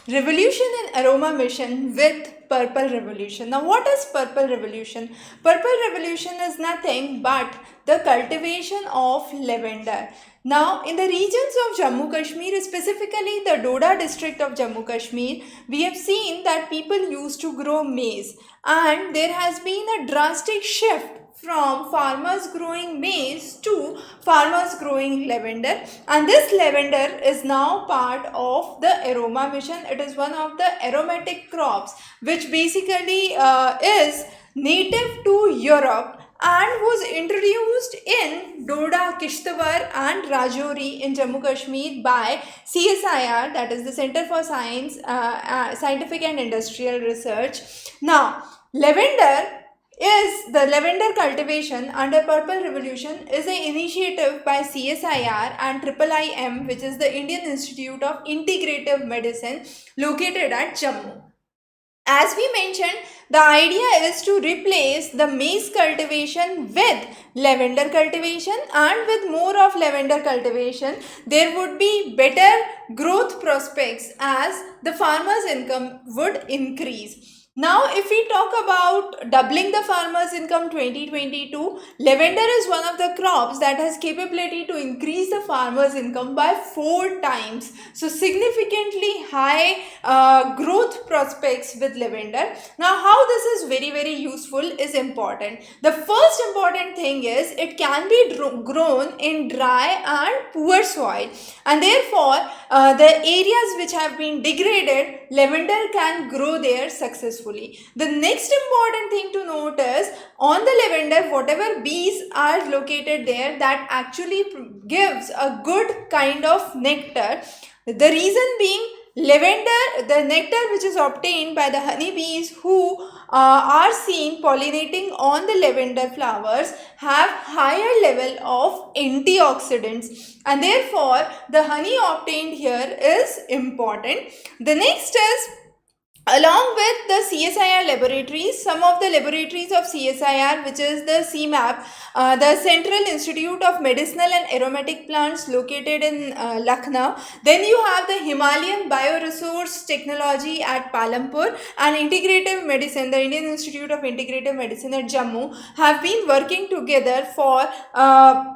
Revolution in Aroma Mission with Purple Revolution. Now, what is Purple Revolution? Purple Revolution is nothing but the cultivation of lavender. Now, in the regions of Jammu Kashmir, specifically the Doda District of Jammu Kashmir, we have seen that people used to grow maize, and there has been a drastic shift from farmers growing maize to farmers growing lavender, and this lavender is now part of the Aroma Mission. It is one of the aromatic crops which basically is native to Europe and was introduced in Doda, Kishtwar and Rajouri in Jammu Kashmir by CSIR, that is the Center for Scientific and Industrial Research. Now, lavender cultivation under Purple Revolution is an initiative by CSIR and IIIM, which is the Indian Institute of Integrative Medicine located at Jammu. As we mentioned, the idea is to replace the maize cultivation with lavender cultivation, and with more of lavender cultivation, there would be better growth prospects as the farmer's income would increase. Now, if we talk about doubling the farmer's income 2022, lavender is one of the crops that has capability to increase the farmer's income by 4 times. So, significantly high growth prospects with lavender. Now, how this is very useful is important. The first important thing is it can be grown in dry and poor soil, and therefore the areas which have been degraded, lavender can grow there successfully. The next important thing to note is on the lavender, whatever bees are located there, that actually gives a good kind of nectar. The reason being, lavender, the nectar which is obtained by the honeybees who are seen pollinating on the lavender flowers have higher level of antioxidants, and therefore the honey obtained here is important. The next is, along with the CSIR laboratories, some of the laboratories of CSIR, which is the CMAP, the Central Institute of Medicinal and Aromatic Plants located in Lucknow. Then you have the Himalayan Bioresource Technology at Palampur, and Integrative Medicine, the Indian Institute of Integrative Medicine at Jammu, have been working together for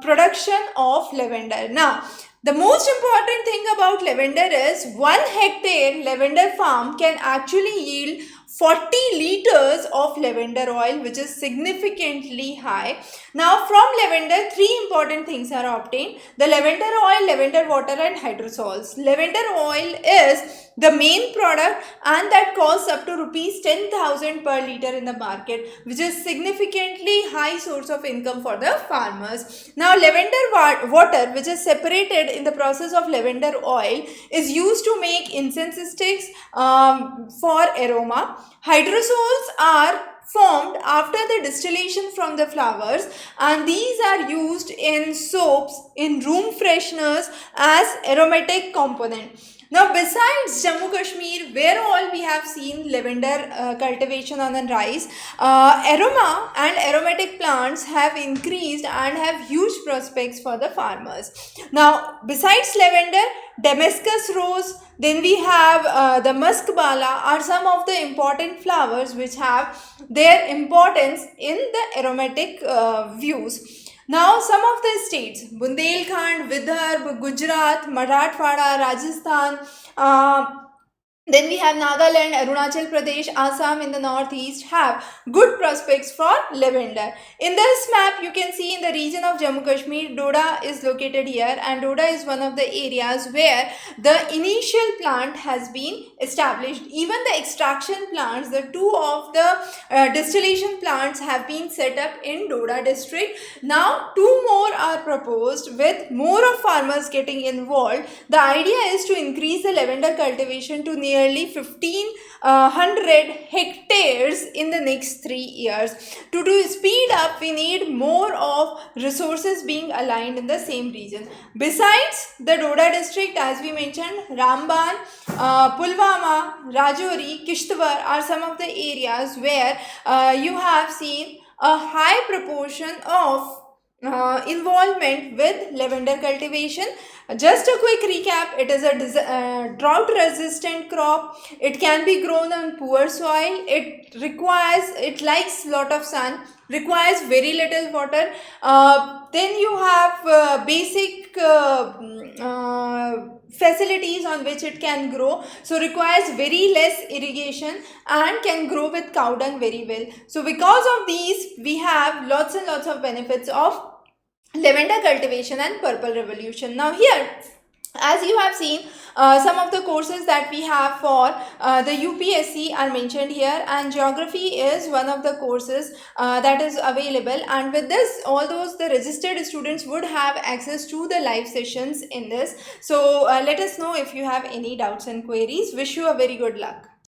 production of lavender. Now, the most important thing about lavender is 1 hectare lavender farm can actually yield 40 liters of lavender oil, which is significantly high. Now, from lavender, 3 important things are obtained: the lavender oil, lavender water and hydrosols. Lavender oil is the main product, and that costs up to rupees 10,000 per liter in the market, which is significantly high source of income for the farmers. Now, lavender water, which is separated in the process of lavender oil, is used to make incense sticks for aroma. Hydrosols are formed after the distillation from the flowers, and these are used in soaps, in room fresheners as aromatic component. Now, besides Jammu Kashmir, where all we have seen lavender cultivation on the rise, aroma and aromatic plants have increased and have huge prospects for the farmers. Now, besides lavender, Damascus rose, then we have the musk bala are some of the important flowers which have their importance in the aromatic views. Now, some of the states, Bundelkhand, Vidarbha, Gujarat, Marathwada, Rajasthan, then we have Nagaland, Arunachal Pradesh, Assam in the northeast have good prospects for lavender. In this map, you can see in the region of Jammu Kashmir, Doda is located here, and Doda is one of the areas where the initial plant has been established. Even the extraction plants, the 2 of the distillation plants have been set up in Doda district. Now, 2 more are proposed with more of farmers getting involved. The idea is to increase the lavender cultivation to nearly 1,500 hectares in the next 3 years. To speed up, we need more of resources being aligned in the same region. Besides the Doda district, as we mentioned, Ramban, Pulwama, Rajouri, Kishtwar are some of the areas where you have seen a high proportion of involvement with lavender cultivation. Just a quick recap, it is a drought resistant crop. It can be grown on poor soil. It likes lot of sun, requires very little water. Then you have basic facilities on which it can grow, so requires very less irrigation and can grow with cow dung very well. So because of these, we have lots and lots of benefits of lavender cultivation and purple revolution. Now here, as you have seen, some of the courses that we have for the UPSC are mentioned here, and geography is one of the courses that is available, and with this, all those the registered students would have access to the live sessions in this. So let us know if you have any doubts and queries. Wish you a very good luck.